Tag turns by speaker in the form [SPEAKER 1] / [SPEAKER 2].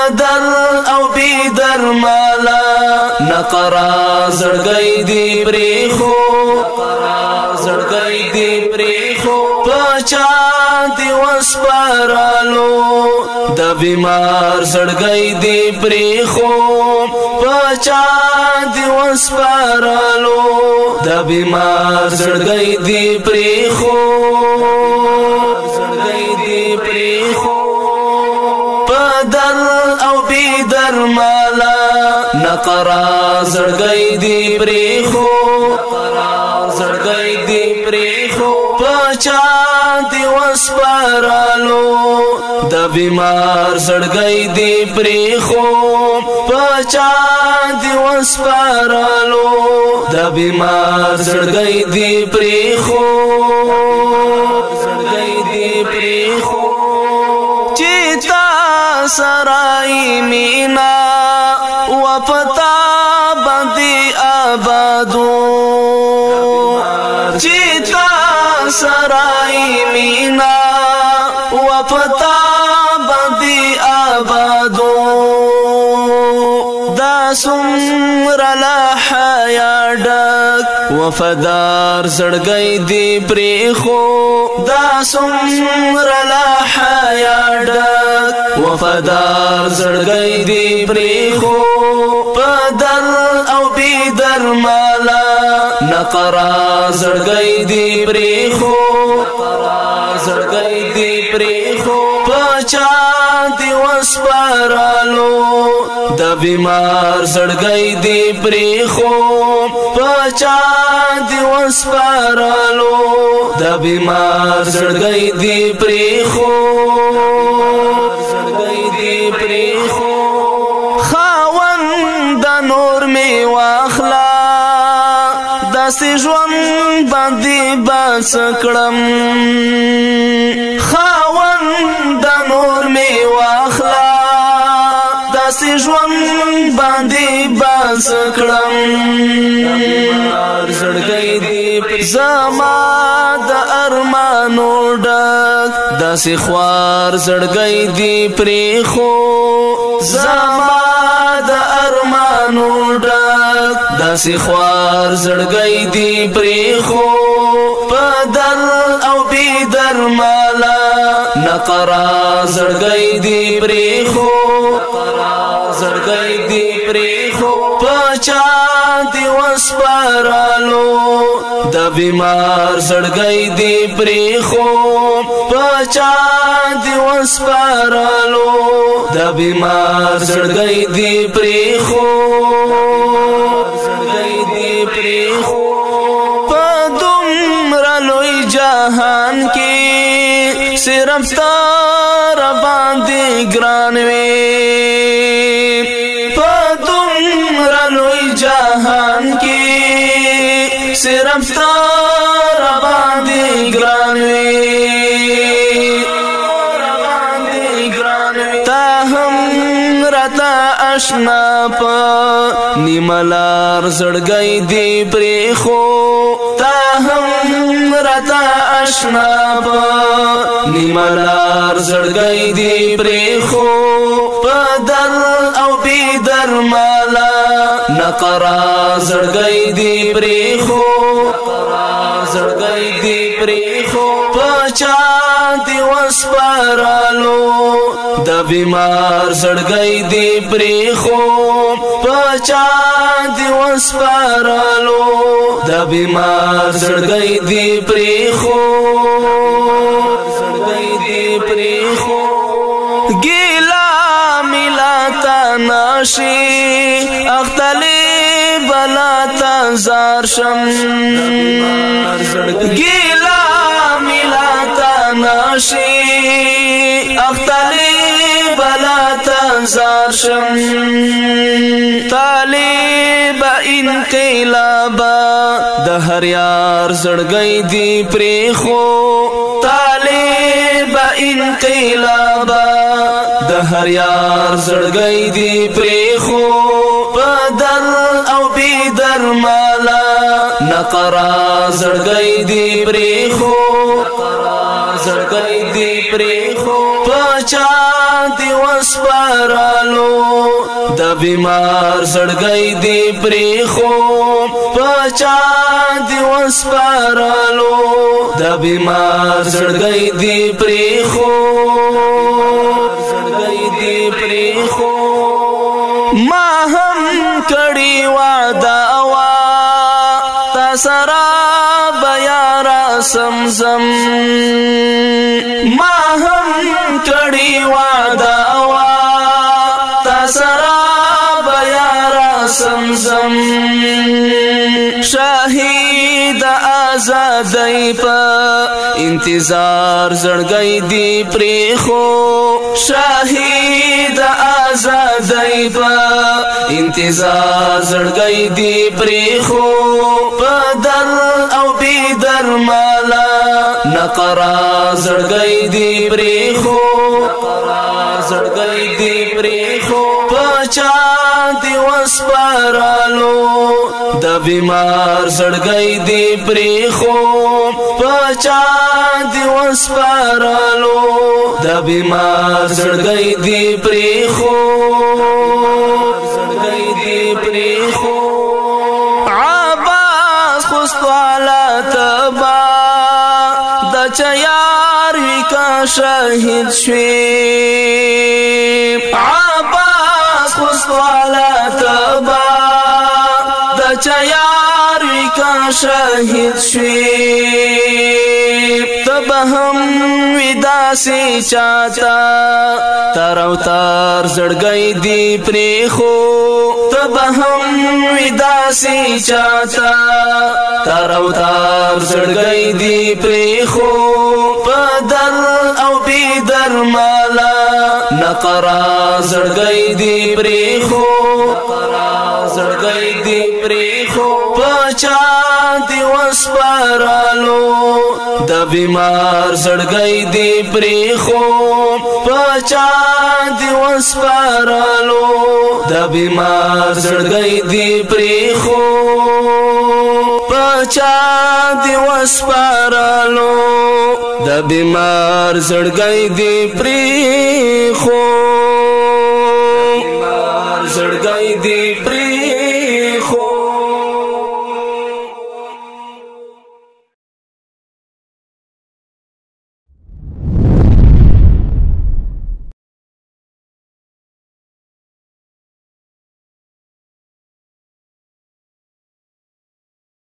[SPEAKER 1] بدل او بی درمالا نقرا زړګی دی پریخو زړګی دی پریخو پچا دی وسپارالو د بیمار زړګی دی پریخو پچا دی وسپارالو د بیمار زړګی دی پریخو زړګی دی پریخو بدل او بی درمالا نقرا زړګی دی پریخو زړګی دی پریخو پچا دی وسپارالو د بیمار زړګی دی پریخو پچا دی وسپارالو د بیمار زړګی دی پریخو زړګی دی پریخو چیتا سرائی مینا وپتا بندی آبادو چیتا سرائی مینا وپتا بندی آبادو دا سمر لحیا ڈک وفادار زړګی دی پریخو دا سمر لحیا ډک وفادار زړګی دی پریخو بدل او بی درمالا نقرا زړګی دی پریخو زړګی دی پریخو پچا دی وسپارالو د بیمار زړګی دی پریخو پچا دی وسپارالو د بیمار زړګی دی پریخو زړګی دی پریخو خاوند نور می واخلا داسې ژوند باندې بس کړم خاوند نور می واخلا داسې ژوند باندې بس کړم زړګی دی زما د ارمانو ډک داسې خوار زړګی دی پریخو زما د ارمانو ډک داسې خوار زړګی دی پریخو بدل او بی درمالا نقرا زړګی دی پریخو زړګی دی پریخو پچا دی وسپارالو د بیمار زړګی دی پریخو پچا دی وسپارالو د بیمار زړګی دی پریخو زړګی دی پریخو په دومره لوی جهان کې صرف تر باندې ګران وي په دومره لوی جهان کې صرف تر باندې ګران وي تا هم راته آشنا په نیملار زړګی دی پریخو تا هم راته آشنا په نیملار زړګی دی پریخو بدل او بی درمالا نقرا زړګی دی پریخو زړګی دی پریخو پچا دی وسپارالو د بیمار زړګی دی پریخو پچا دی وسپارالو د بیمار زړګی دی پریخو زړګی دی پریخو ګیلا ملاتا ناشي اختلی بلاتا زار شم ګیلا ملاتا ناشي اختلی بلاتا زار شم طالب انقلاب د هر یار زړګی دی پریخو طالب انقلاب د هر یار زړګی دی پریخو بدل او بی درمالا نقرا زړګی دی پریخو زړګی دی پریخو پچا دی وسپارالو د بیمار زړګی دی پریخو پچا دی وسپارالو د بیمار زړګی دی پریخو ما هم کړي وعده وا تا سره بیا را سمزم ما هم کړي وعده وا تا سره بیا را سمزم شاهد آزادۍ په انتظار زړګی دی پریخو شاهد آزادۍ په انتظار زړګی دی پریخو په در او بی درمالا نقرا زړګی دی پریخو زړګی دی پریخو پچا دی وسپارالو د بیمار زړګی دی پریخو پچا دی وسپارالو د بیمار زړګی دی پریخو زړګی دی پریخو عباس خوستوالا تبا د چیار وی کا شهید شوی عباس خوستوالا تبا د چیار وی کا شهید شوی تب هم ودا سی چاہتا تارو تار زړګی دی پریخو تب هم ودا سی چاہتا تارو تار زړګی دی پریخو پدل او بی درمالا نقرا زړګی دی پریخو زړګی دی پریخو پچا دی وسپارالو د بیمار زړګی دی پریخو پچا دی وسپارالو د بیمار زړګی دی پریخو پچا دی وسپارالو د بیمار زړګی دی پریخو زړګی دی